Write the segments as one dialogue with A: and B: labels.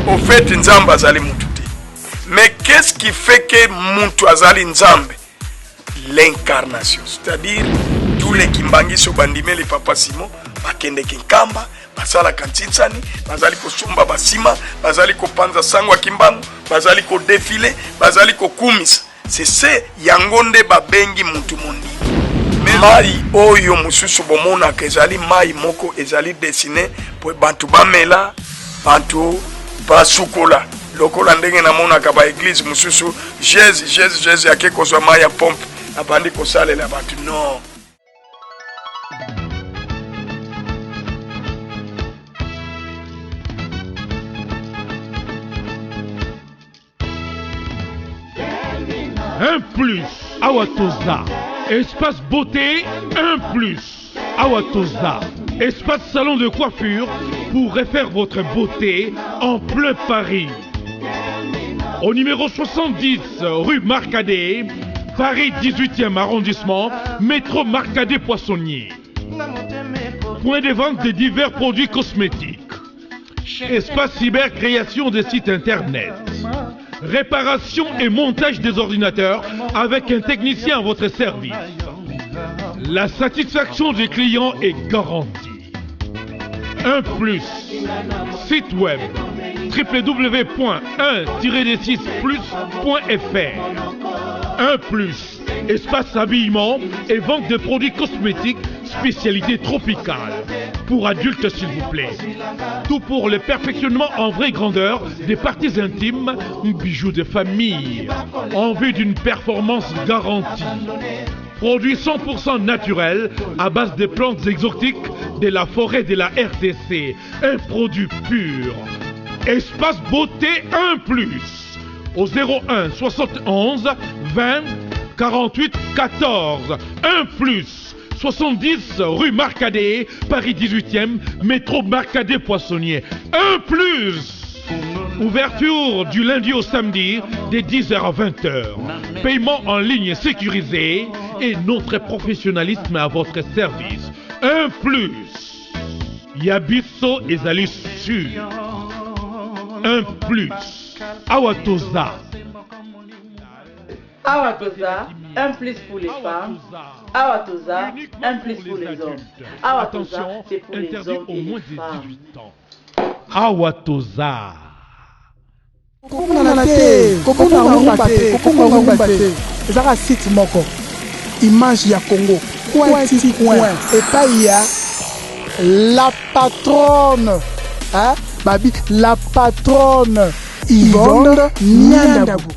A: au fait nzambe azali mutu te. Mais qu'est-ce qui fait que mutu azali nzambe? L'incarnation, c'est-à-dire tous les kimbangiso bandime les papa Simon bakende kinkamba basala kantinsani bazali ko sumba basima bazali ko panza sangwa kimbangu bazali ko défiler bazali ko kumisa. C'est ce yangonde babengi mutu mondi. Mai oyo mususu bomona kezali mai moko ezali dessiné pour bantu bamela bantu basukola lokola ndenge na mona ka ba église mususu Jésus yake kozwa mai ya pompe abandi kosalela bantu non.
B: Un plus, Awatoza. Espace beauté, un plus, Awatoza. Espace salon de coiffure pour refaire votre beauté en plein Paris. Au numéro 70, rue Marcadet, Paris 18e arrondissement, métro Marcadet Poissonnier. Point de vente de divers produits cosmétiques. Espace cyber création de sites internet. Réparation et montage des ordinateurs avec un technicien à votre service. La satisfaction des clients est garantie. Un plus. Site web www.1-6plus.fr. Un plus. Espace habillement et vente de produits cosmétiques spécialité tropicale. Pour adultes s'il vous plaît. Tout pour le perfectionnement en vraie grandeur des parties intimes, bijoux de famille, en vue d'une performance garantie. Produit 100% naturel à base de plantes exotiques de la forêt de la RDC. Un produit pur. Espace beauté 1 plus. Au 01 71 20 48 14. 1 plus. 70 rue Marcadet, Paris 18e, métro Marcadet Poissonnier. Un plus. Ouverture du lundi au samedi, de 10h à 20h. Paiement en ligne sécurisé et notre professionnalisme à votre service. Un plus. Yabiso ezali sûr. Un plus. Awatoza.
C: Awatoza, un plus pour les femmes. Awatoza, un plus pour les hommes. Awatoza, c'est pour les hommes et les femmes.
B: Awatoza.
D: Ezaka site moko image ya Congo point et pas il y a la patronne hein babi la patronne Yvonne Niandabou.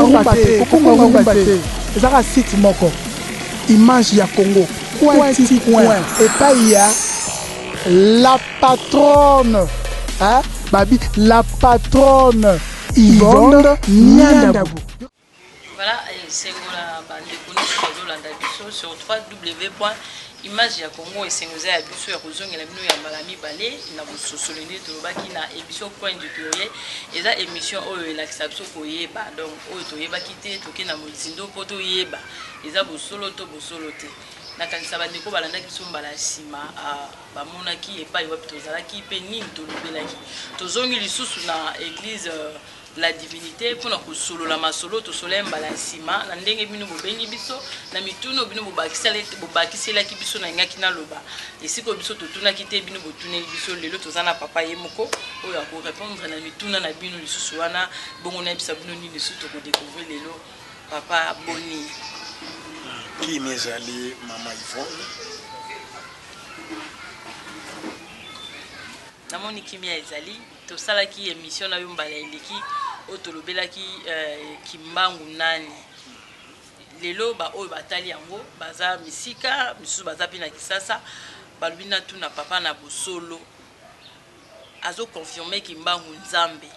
D: rumba te ezaka site moko image ya Congo point et pas il y a la patronne babi la patronne Yvonne Niandabu.
E: Voilà, c'est la bande sur www.image ya Congo et c'est nous a biso ya kozonga na bino ya malami balé na bososolene to baki na émission point du courrier et ça émission oyo elakisa biso koyeba donc oyo toyeba kité toke na mozindo po toyeba eza bosolo to bosolo te na kanisa bandeko balanda biso mbala sima bamonaki epai wapi tozalaki pe nini tolobelaki tozongi lisusu na église la divinité pour nous solo la masolo to solem balansima na ndenge bino bobengi biso na mituno bino bobakisela ki biso na ngaki na loba esiko biso totuna kite bino botune biso lelo tozana papa yemoko oyo ako répondre na mituna na bino lisusu wana bongo na bisa bino ni lisusu to découvrir lelo papa boni
A: qui mezali mama Yvonne
E: namoni kimia ezali tosalaki émission na yombala eleki otolobelaki kimbangu nani lelo ba oyo batali yango baza misika misusu baza pina kisasa balubina tu na papa na bosolo azo confirmer kimbangu nzambe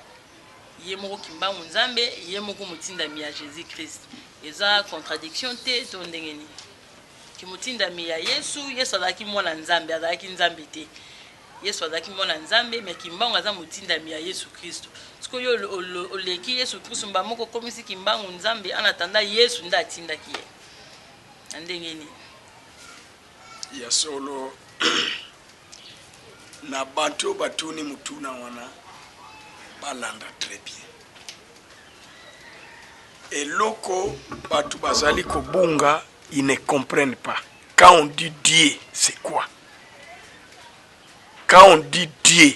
E: yemoko kimbangu nzambe yemoko mutinda mi ya Jésus Christ eza contradiction te to ndengeni kimutinda mi ya Yesu azaki mwana nzambe azaki nzambe te Yesu azaki mwana nzambe mais kimbangu aza mutinda mi ya Yesu Kristo siko yo oleki Yesu Kristo mbamoko komisi kimbangu nzambe anatanda Yesu nda atinda kiye ndengeni
A: ya solo na bantu batuni mutuna wana balanda très bien et loko batu bazali kobunga ils ne comprennent pas quand on dit Dieu c'est quoi. Quand on dit Dieu,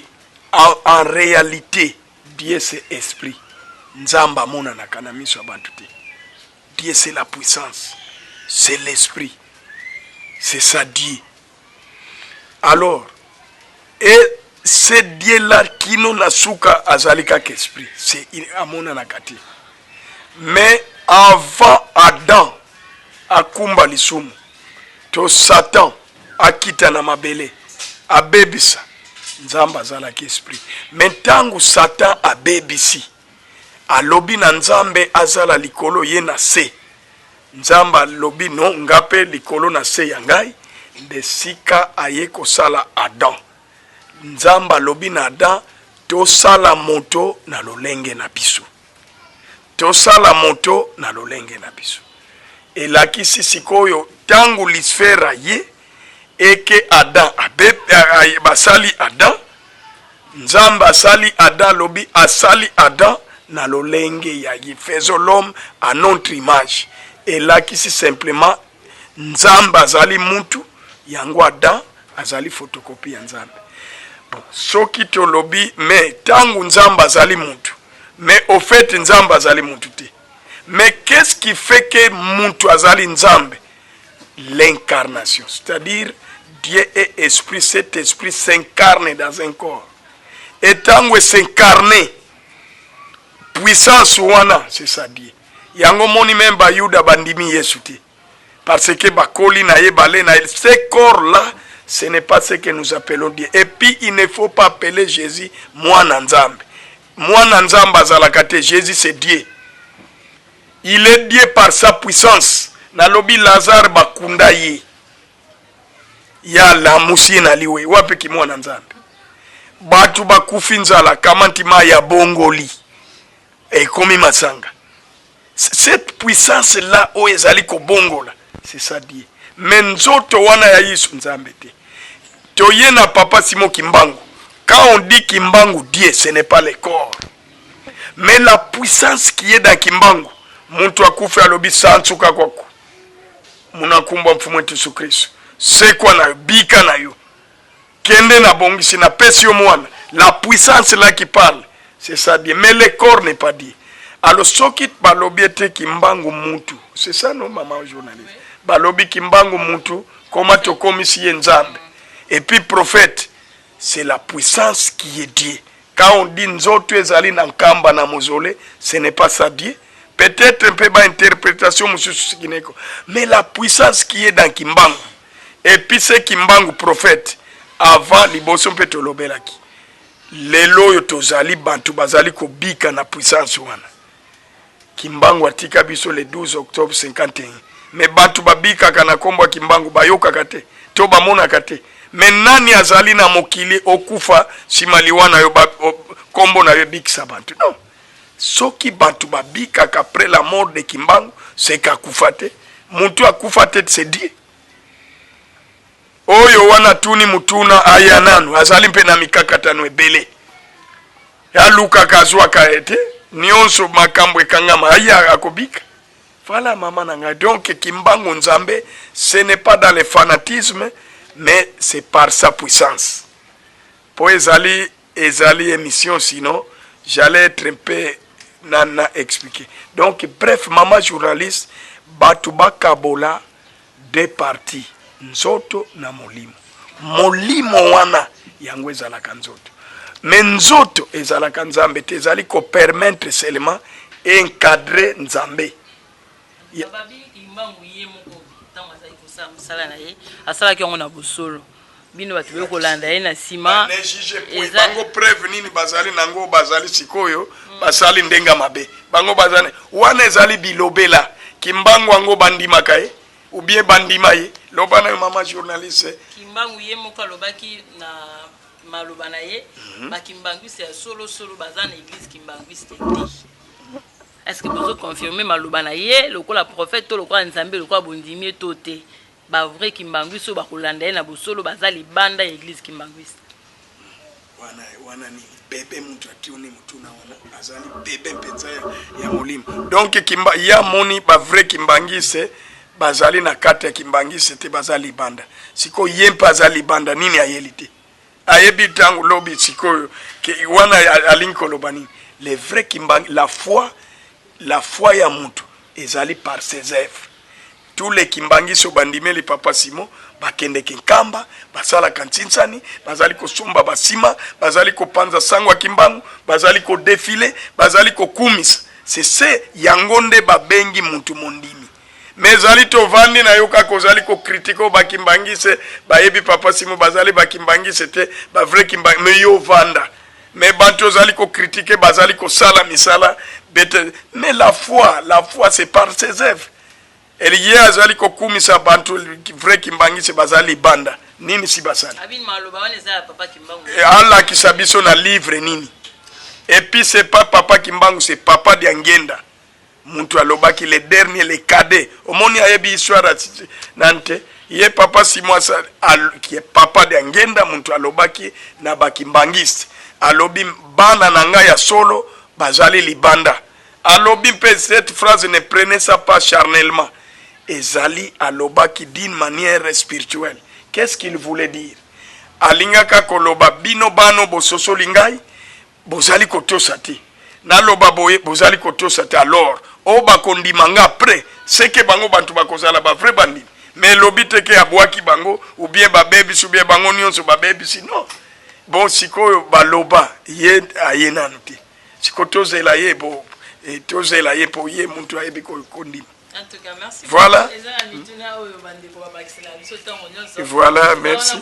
A: en réalité, Dieu c'est esprit. Nzamba mona na kanamiso abantu te. Dieu c'est la puissance, c'est l'esprit. C'est ça Dieu. Alors, et c'est Dieu là qui nous n'a souka azalika qu'esprit. C'est amona na kati. Mais avant Adam akumba lisumu, to Satan akita na mabele. Abebisa nzamba zala ki esprit mentangu Satan abebisi alobi na nzambe azala likolo ye na se nzamba lobi no ngape likolo na se ya ngai ndesika aye kosala Adam nzamba lobi na Adam tosala moto na lolenge na biso tosala moto na lolenge na biso elakisi sikoyo tangu lisfera ye et que Adam basali Adam nzamba asali Adam lobi asali Adam na lolenge ya faisons l'homme à notre image et là qui c'est simplement nzamba azali mutu yango Adam azali photocopie ya nzambe bon soki to lobi mais tangu nzamba azali mutu mais au fait nzamba azali mutu te mais qu'est-ce qui fait que mutu azali nzambe l'incarnation c'est-à-dire Dieu est esprit, cet esprit s'incarne dans un corps. Et tant que s'incarne, puissance wana, c'est ça Dieu. Yango moni même ba yuda bandimi yesuti. Parce que bakoli na ye balé na ce corps là, ce n'est pas ce que nous appelons Dieu. Et puis il ne faut pas appeler Jésus mwana nzambe. Mwana nzambe azalakate, Jésus c'est Dieu. Il est Dieu par sa puissance. Na lobi Lazare bakunda ye. Ya la musi na liwe wapi kimwana nzambe batu bakufi nzala kama ntima ya bongoli komi masanga cette puissance là o ezali ko bongola c'est ça Dieu mais nzoto wana ya Yesu nzambe te toye na papa Simon Kimbangu quand on dit Kimbangu Dieu ce n'est pas le corps mais la puissance qui est dans Kimbangu muntu akufi alobi santsuka kwako munakumba mfumo wetu Yesu Kristo c'est quoi na bika na yo kende na bongisi na pesi yo mwana la puissance là qui parle c'est ça Dieu mais le corps n'est pas dit alors soki balobiete kimbangu mutu c'est ça non maman journaliste balobi kimbangu mutu comment to komisi ye nzambe et puis prophète c'est la puissance qui est Dieu quand on dit nzoto ezali na nkamba na mozole ce n'est pas ça Dieu peut-être un peu d'interprétation, mais la puissance qui est dans Kimbangu, et puis c'est Kimbangu prophète, avant liboso mpe tolobelaki. Lelo yo tozali bantu bazali ko bika na puissance wana. Kimbangu atika biso le 12 octobre 51. Mais bantu babika kana kombo Kimbangu bayoka kate, to bamona kate. Mais nani azali na mokili okufa simaliwana yo kombo na yo bikisa bantu. Non. Soki bantu babika qu'après la mort de Kimbangu, c'est kakufate. Muntu akufate c'est dit. Oyo wana tuni mutuna ayananu azali mpe na mikakatano ebele ya luka kazwa kaete nyonso makambo ekangama aya akobika. Voilà maman nanga. Donc Kimbangu Nzambe, ce n'est pas dans le fanatisme, mais c'est par sa puissance. Pour ezali émission, sinon j'allais être un peu nana expliqué. Donc bref, maman journaliste, batuba kabola deux parties. Nzoto na molimo. Molimo wana yango ezalaka nzoto. Mais nzoto ezalaka Nzambe te ezali ko permettre seulement encadrer Nzambe.
E: Babi Kimbangu ye moko tango azali kosala mosala na ye asalaki yango na bosolo. Bino batu be kolanda ye na sima.
A: Bango preuve nini bazali nango bazali sikoyo basali ndenga mabe. Bango bazali wana ezali bilobela. Kimbangu wango bandimaka ye ou bien bandima ye. Lobana maman journaliste.
E: Kimbangu ye moko alobaki na maloba na ye ba Kimbangu c'est solo bazana église Kimbangu c'était. Est-ce que vous confirmez maloba na ye lokola prophète to lokola Nzambe lokola bondimi toté ba vrai Kimbangu so ba kolanda ye na bosolo bazali banda église Kimbangu.
A: Wana ni bébé mutu ationi mutuna wana azali bébé penza ya molimo. Donc kimba ya moni ba vrai Kimbangise bazali na kata ya Kimbangise te bazali banda. Siko yempa bazali banda nini ayelite. Ayebi tangu lobi siko wana alinko lobani. Les vrais Kimbangi, la foi ya mutu ezali par ses œuvres. Tous les Kimbangiso bandime les papa Simon bakende kinkamba basala kantinsani bazali ko somba basima bazali ko panza sangwa Kimbangu bazali ko défiler bazali ko kumisa. C'est yangonde babengi mutu mondimi. Mais zali to vandi na yoka ko zali ko critiquer ba Kimbangise ba yebi papa Simon bazali ba Kimbangise te ba vrai Kimbangi mais yo vanda. Mais banto zali ko critiquer bazali ko sala misala bete. Mais la foi c'est par ses œuvres. Eliye azali ko kumisa bantu vrai Kimbangise bazali banda nini si basali
E: abin maloba wana za papa Kimbangu
A: Allah kisabiso na livre nini. Et puis c'est pas papa Kimbangu, c'est papa Diangenda. Muntu alobaki le dernier, le cadet. Omoni ayebi histoire nante. Ye papa Simwasa qui est papa Diangenda, muntu alobaki na bakimbangiste. Alobi bana nanga ya solo bazali libanda. Alobi mpe cette phrase ne prenez ça pas charnellement. Ezali alobaki d'une manière spirituelle. Qu'est-ce qu'il voulait dire? Alingaka koloba bino bano bososo lingai bozali kotosate. Naloba boye bozali kotosate alors o bakondimanga après c'est que bango bantu bakozala ba vrai bandi. Mais lobite ke abwaki bango ou bien ba baby ou bien bango nyonso ba baby sinon. Bon sikoyo baloba ye ayena nti. Sikotozela ye bo et tozela ye po ye muntu ayebi ko kondima.
E: En tout cas, merci.
A: Voilà.
E: Voilà,
A: merci.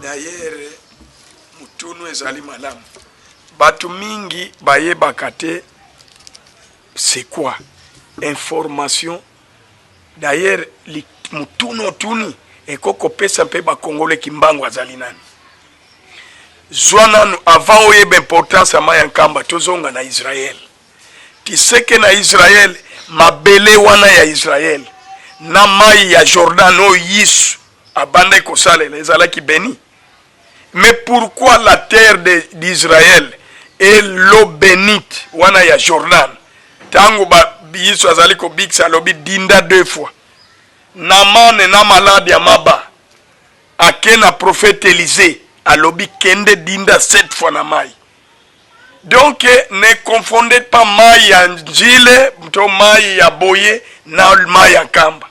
A: D'ailleurs, mutunu ezali malamu. Batu mingi baye bakate c'est quoi information. D'ailleurs mutuno tuni ekoko pesa mpe ba Congolais Kimbangu azali nani zwana avant oyeba importance ama ya nkamba tozonga na Israël. Tiseke na Israël mabele wana ya Israël na mai ya Jordan o yisu abanda kosalela ezalaki béni. Mais pourquoi la terre d'Israël est l'eau bénite wana ya Jordan? Tango ba yisu azali ko biksa lobi dinda deux fois. Namane na malade ya maba. Akena prophète Élisée alobi kende dinda 7 fois na mai. Donc ne confondez pas mai ya njile to mai ya boye na mai ya kamba.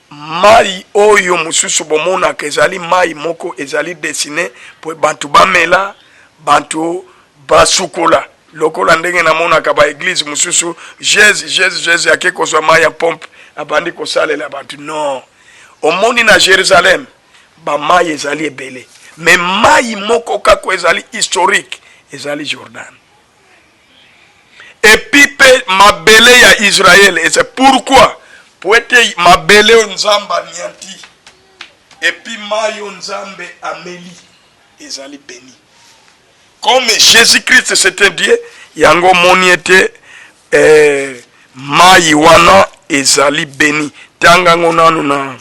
A: Mai oyo mususu bomona kezali mai moko ezali dessiné pour bantu bamela, bantu basukola. Lokola ndenge na mona ka ba église mususu Jésus yake kozwa mai ya pompe abandi kosalela bantu. Non. Omoni na Jérusalem ba mai ezali ebele. Mais mai moko kako ezali historique ezali Jordan. Et puis mabele ya Israël, et c'est pourquoi pour être mabele nzamba nianti et puis mayo nzambe ameli ezali béni. Comme Jésus-Christ c'était Dieu, yango moni était mai wana ezali béni. Tanga ngonanu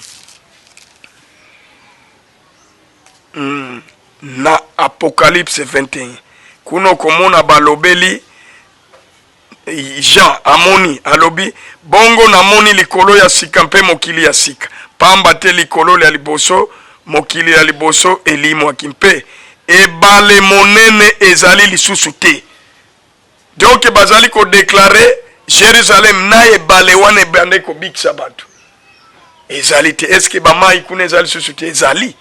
A: na Apocalypse 21. Kuno komona balobeli Jean amoni alobi bongo namoni likolo ya sika mpe mokili ya sika pamba te likolo ya liboso mokili ya liboso elimwaki mpe ebale monene ezali lisusu te. Donc bazali ko déclarer Jérusalem na ebale wana ebande ko bikisa bato ezali te. Est-ce que bamai kuna ezali lisusu te ezali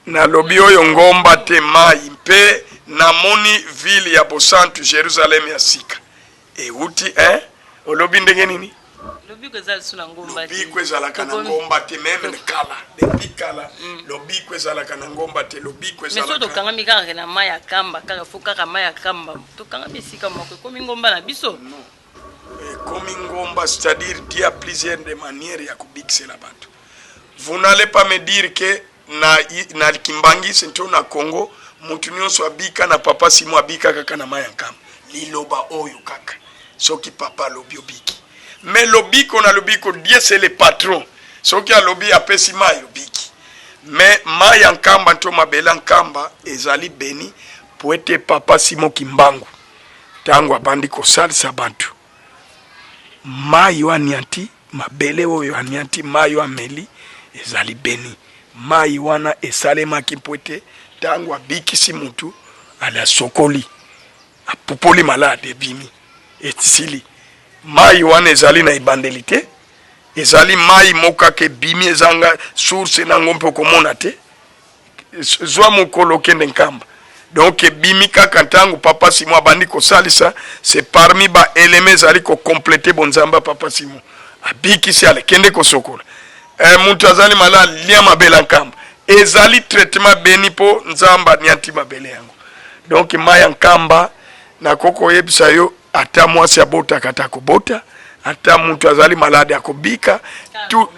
A: na lobi oyo ngomba te mai mpe namoni ville ya bosantu Jérusalem ya sika euti olobi ndenge nini
E: lobi ko ezali suna ngomba te
A: lobi ko ezala kana ngomba te même ne kala depuis kala lobi ko ezala kana ngomba te lobi ko ezala
E: mais so to kanga mikanga na mai ya kamba kaka fuka ka mai ya kamba to kanga bisika moko komi ngomba na biso
A: komi ngomba, c'est-à-dire Dieu a plusieurs de manières ya kubikisa la bantu. Vous n'allez pas me dire que na kimbangi sento na Congo mutu nyonso abika na papa simo abika kaka na mayankam liloba oyo kaka soki papa lobi obiki mais lobiko na lobiko Dieu c'est le patron soki a lobi apesi mai obiki mais mayankamba to mabela nkamba ezali beni poete papa simo kimbangu tango abandi kosalisa bantu mai wa nianti mabele oyo anianti mai wa meli ezali beni mai wana esalema kimpoete tango abikisi mutu ala sokoli apupoli malade bimi etisili mai wana ezali na ibandelite ezali mai moka ke bimi ezanga source na ngompe komona te zwa mukolo kende nkamba donc bimi kaka tango papa simo abandi kosalisa c'est parmi ba éléments ezali ko compléter bonzamba papa simo abikisi ala kende ko sokola mutu azali malade lia mabela nkamba ezali traitement beni po nzamba nianti mabele yango donc maya nkamba na koko yebisa yo ata mwasi abota kata kobota ata mutu azali malade akobika tu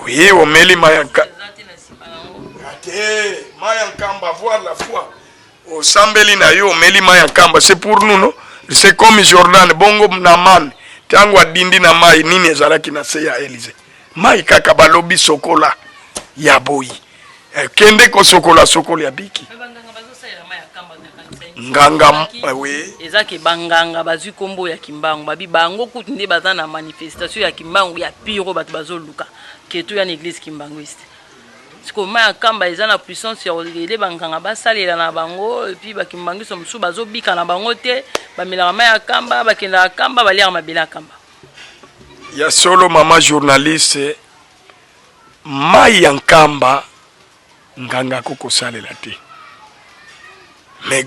A: oui omeli maya nkamba ate maya nkamba voir la foi au sambeli na yo omeli maya nkamba c'est pour nous non c'est comme Jordan bongo na man tango adindi na mai nini ezalaki na se ya Élysée mai kaka balobi sokola ya boyi kende ko sokola ya biki nganga we
E: ezaki banganga bazwi kombo ya kimbangu babi bango kuti nde baza na manifestation ya kimbangu ya piro bato bazoluka ketu ya église kimbangwiste siko mai kamba eza na puissance ya olele banganga basalela na bango et puis bakimbangiso musu bazobika na bango te bamela mai kamba bakenda kamba balia mabela kamba
A: ya solo mama journaliste mai ya nkamba nganga koko salela te mais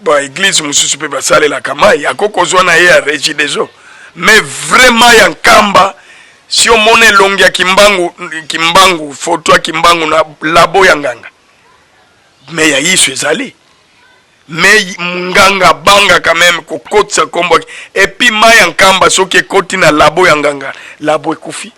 A: ba église mususu pe basalela kamai akoko zwana ye ya régie des eaux mais vraiment ya nkamba si on mone longi ya kimbangu photo ya kimbangu na labo ya nganga mais ya isu ezali mais nganga banga quand même kokotsa kombo et puis mai ya nkamba soki ekoti na labo ya nganga labo ekufi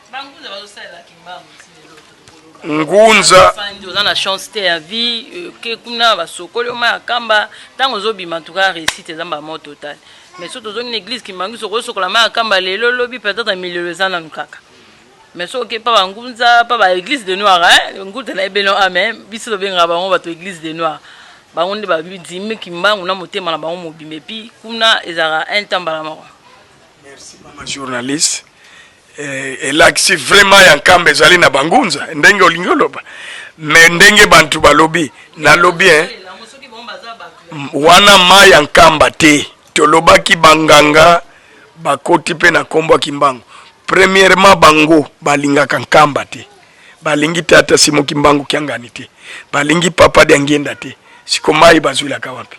A: ngunza
E: oza na chance te ya vie ke kuna basokoli oma ya kamba ntango ozobima tuka réussite eza mbamo total mais so tozongi na église kimbangi soko osokola ma ya kamba lelo lobi peut-être milelo eza nanu kaka mais so oke pa bangunza pa ba église de noir nguta na ebeno amen biso tobengaka bango bato église de noir bango nde babidimi kimbangu na motema na bango mobimba epi kuna ezalaka un temps mbala moko.
A: Merci mama journaliste elakisi vraiment ya nkamba ezali na bangunza ndenge olingi oloba me ndenge bantu balobi nalobi wana mai ya nkamba te tolobaki banganga bakoti pe na kombo ya kimbangu. Premièrement bango balingaka nkamba te, balingi tata Simo Kimbangu kiangani te, balingi papa de Ngenda te. Siko mai bazwilaka wapi?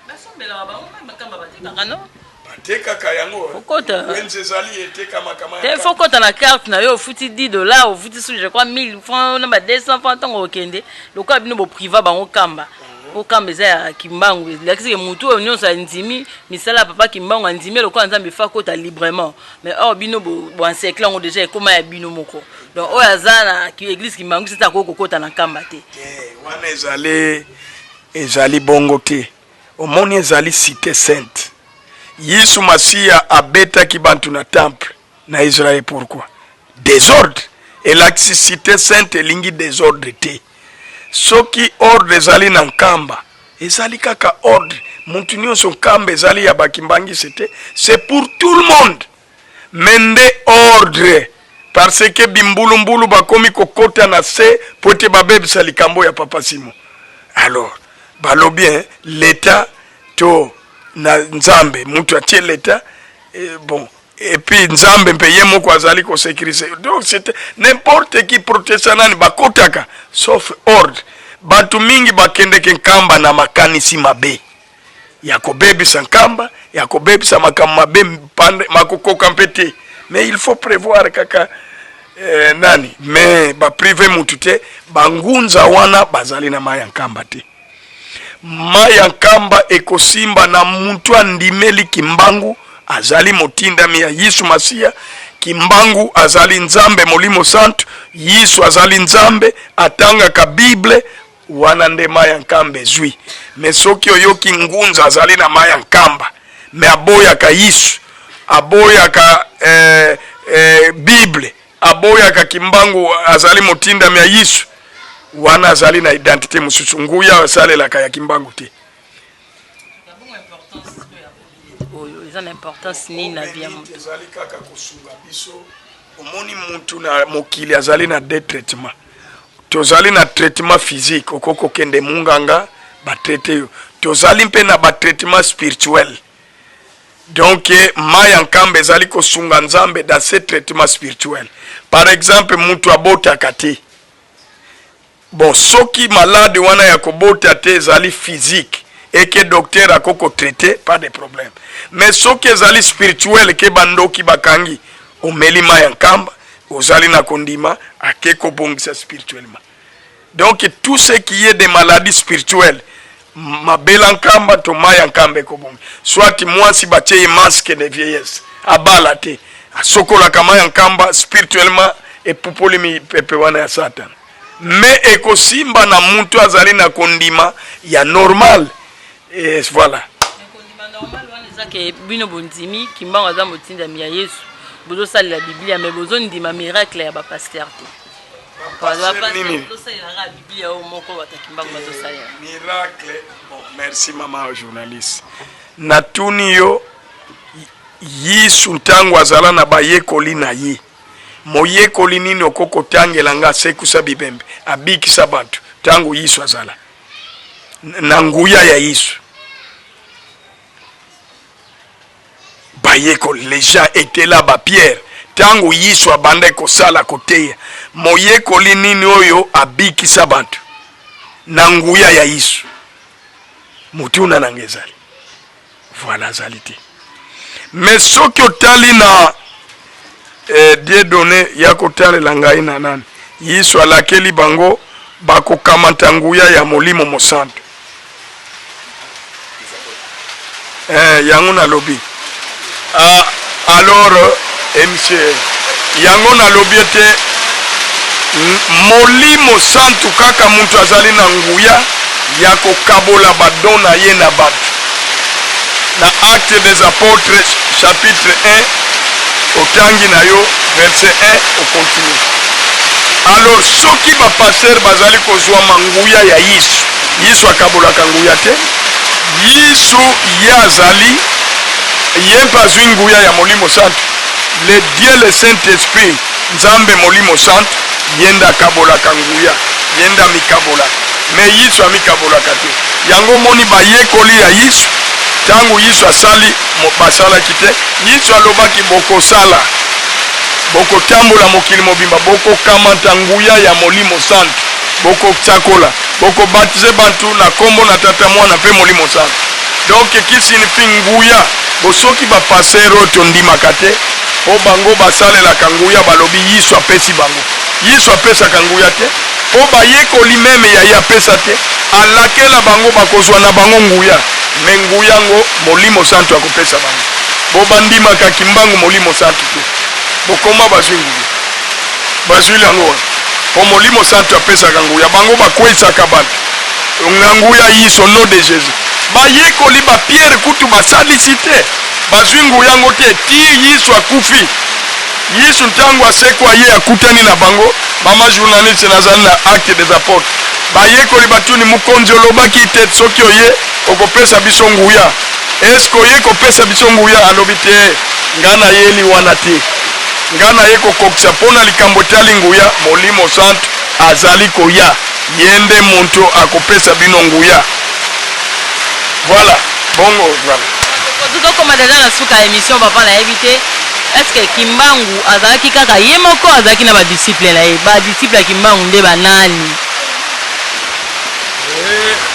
E: Basombela ba makamba batika no?
A: Bateka kayango.
E: Fokota.
A: Wenze zali eteka makama.
E: Te fokota na carte na yo futi $10, au futi sous je crois 1000 francs na ba 200 francs tango okende. Lokwa bino bo priva bango kamba. Okamba za ya Kimbangu. Lakisi mutu onyosa ndimi misala papa Kimbangu ndimi lokwa nzambe fakota librement. Mais or bino bo encercler on déjà comment ya bino moko. Donc oyazana ki église Kimbangu c'est akoko kota na kamba te.
A: Wana ezali bongo te. Omoni ezali cité sainte. Yesu Masia abeta ki bantu na temple na Israël. Pourquoi? Désordre. Et la cité sainte lingi désordre te. Soki ordre ezali na nkamba ezali kaka ordre muntu nyonso nkamba ezali ya bakimbangi c'est pour tout le monde mende ordre parce que bimbulumbulu bakomi kokota na se pote babebisa likambo ya Papa Simo. Alors balo bien l'état to na nzambe muntu atie l'état bon et puis nzambe mpeye moko azali ko sécuriser. Donc c'est n'importe qui protestanani bakotaka sauf ordre. Batu mingi bakendeke nkamba na makanisi mabe ya kobebisa nkamba ya kobebisa mabe makokoka mpete. Mais il faut prévoir kaka nani mais ba privé mutu te bangunza wana bazali na maya nkamba te. Maya nkamba ekosimba na muntu andimeli Kimbangu azali motindami ya Yesu Masia. Kimbangu azali nzambe molimo santo, Yesu azali nzambe atanga ka Bible wana nde maya nkamba ezwi. Mais soki oyoki ngunza azali na maya nkamba me aboya ka Yesu, aboya ka Bible, aboya ka Kimbangu azali motindami ya Yesu, wana azali na identité mususu nguya asalela ka ya Kimbangu te.
E: Une importance ni na via mutu
A: ezali kaka kosunga biso. Omoni muntu na mokili azali na deux traitements. Tozali na traitement physique okoko kende munganga ba traiter yo. Tozali mpe na ba traitement spirituel. Donc maya nkamba ezali kosunga nzambe dans ce traitement spirituel. Par exemple muntu abota kate. Bon soki malade wana ya kobota te ezali physique et que docteur akoko traité pas de problème. Mais ce qui est spirituel que bandoki bakangi omeli maya nkamba ozali na kondima akeko bongisa spirituellement. Donc tout ce qui est des maladies spirituelles mabela nkamba to maya nkamba ko bongi. Soit moi si batie masque de vieillesse abala te asokola kama ya nkamba spirituellement et popoli mi pepe wana ya Satan. Mais ekosimba na muntu azali na kondima ya normal. Et voilà.
E: Normal wana que bino bondimi Kimbangu aza motinda mi ya Yesu. Bozo sali la Biblia mais bozo ndima miracle ya ba pasteur te. Kwa ba pasteur bozo sali la Biblia au moko bata Kimbangu bozo sali.
A: Miracle. Bon, merci maman journaliste. Natuni yo Yesu ntango azala na bayekoli na ye. Moyekoli nini okoko tangelanga sekusa bibembe. Abikisa bantu tango Yesu azala. Na nguya ya Yesu. Les gens étaient là ba Pierre tango Yesu abanda ko sala koteya moyekoli nini oyo abikisa bantu na nguya ya Yesu mutuna nangezali voilà zalite. Mais soki otali na Dieu donné ya kotale langai na nani Yesu alakeli bango bakokamata nguya ya molimo mosanto yango na lobi. Alors monsieur yango na lobiete molimo santu kaka muntu azali na nguya ya kokabola badona ye na bantu. Na Actes des Apôtres chapitre 1 otangi na yo verset 1 au continue. Alors soki ba pasteur bazali kozwa manguya ya Yesu akabolaka nguya te. Yesu yazali yempa zwinguya ya molimo santu le Dieu le Saint-Esprit nzambe molimo centre yenda kabolaka nguya yenda mikabolaka me yiso amikabolaka te yango moni bayekoli ya yiso ntango yiso asali basalaki te yiso alobaki bokosala bokotambola mokili mobimba bokokamata nguya ya molimo centre bokotsakola bokobatize bantu na kombo na tata mwana mpe molimo centre donc kisinifi nguya bosoki bapasere oyo tondimaka te o bango basalelaka nguya balobi yiso apesi bango yiso apesaka nguya te po bayekoli meme ya ye apesa te alakela bango bakozwa na bango nguya me nguya ngo molimo santu akopesa bango bo bandimaka kimbangu molimo santu te bokoma bazwi nguya bazwi yango po molimo santu apesaka nguya bango bakwesaka bantu nguya yiso no de Jésus bayekoli bapierre kutu basalisi te bazwi nguya ngo te ti yiso akufi yiso ntango asekwa ye akutani na bango mama journaliste nazali na acte des apôtres bayekoli batuni mokonzi olobaki te soki oye okopesa biso nguya eske oye kopesa biso nguya alobi te nga nayeli wana te nga naye kokokisa mpo na likambo etali nguya molimo centre azali koya ye nde moto akopesa bino nguya voilà bongo voilà
E: tokokoma deja na suka ya émission papa nayebi te estce kimbangu azalaki kaka ye moko azalaki na badisciple na ye badisciple ya kimbangu nde banani?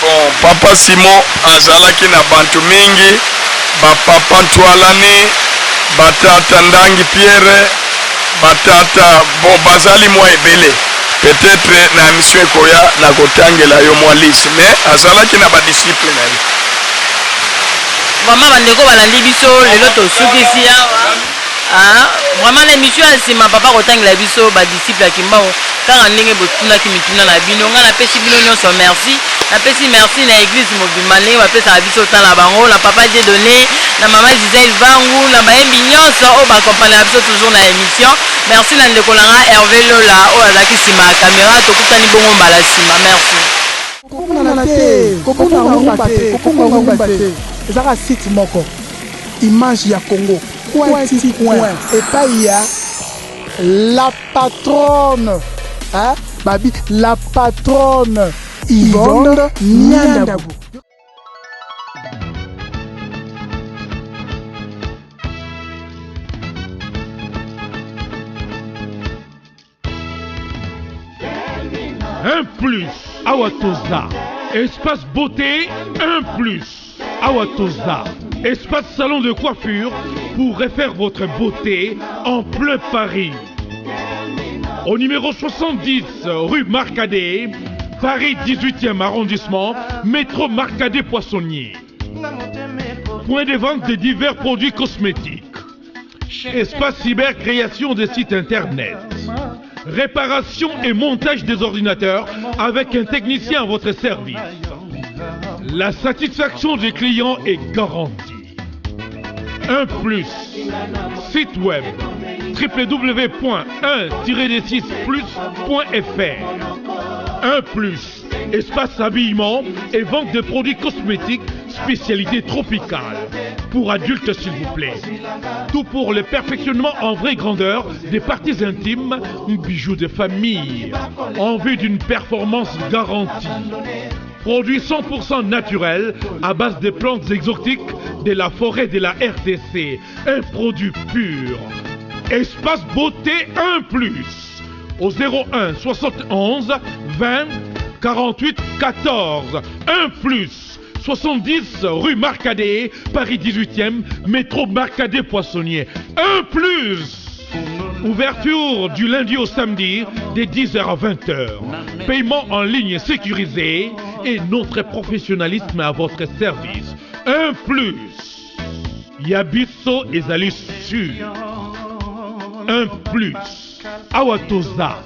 A: Bon, papa Simon azalaki na bantu mingi bapapa ntwalani batata ndangi Pierre batata bon bazali mwa ebele peut-être na mission ekoya na kotangela yo mwa liste mais azalaki na badisciple na ye
E: vraiment bandeko balandi biso lelo tosukisi awa vraiment na émission ya nsima papa kotangela biso badisciple ya kimbangu kaka ndenge botunaki mituna na bino nga napesi bino nyonso merci napesi merci na église mobimba ndenge bapesaka biso tala bango na papa Dieudonné na mama Gisèle Vangu na bayembi nyonso oyo bakompanela biso toujours na émission merci na ndeko nanga Hervé Lola oyo azalaki nsima ya caméra tokutani bongo mbala nsima merci
D: ezaka site moko image ya Congo epai ya la patronne babi la patronne Yvonne Niandabu.
B: Un plus, Awatoza. Espace beauté, un plus, Awatoza. Espace salon de coiffure pour refaire votre beauté en plein Paris. Au numéro 70, rue Marcadet, Paris 18e arrondissement, métro Marcadet-Poissonnier. Point de vente de divers produits cosmétiques. Espace cyber, création des sites internet. Réparation et montage des ordinateurs avec un technicien à votre service. La satisfaction des clients est garantie. Un plus. Site web www.1-6plus.fr. Un plus. Espace habillement et vente de produits cosmétiques spécialité tropicale. Pour adultes s'il vous plaît. Tout pour le perfectionnement en vraie grandeur des parties intimes ou bijoux de famille. En vue d'une performance garantie. Produit 100% naturel à base de plantes exotiques de la forêt de la RDC. Un produit pur. Espace beauté 1 plus. Au 01 71 20 48 14. 1 plus. 70 rue Marcadet, Paris 18e, métro Marcadet-Poissonnier. Un plus. Ouverture du lundi au samedi, de 10h à 20h. Paiement en ligne sécurisé et notre professionnalisme à votre service. Un plus. Yabiso et Zali sûr. Un plus. Awatoza.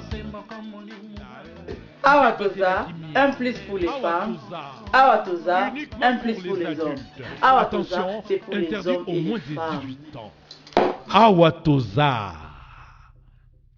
C: Awatoza, un plus pour les femmes. Awatoza, un plus pour les hommes. Awatoza, c'est pour les hommes et les femmes.
B: Awatoza.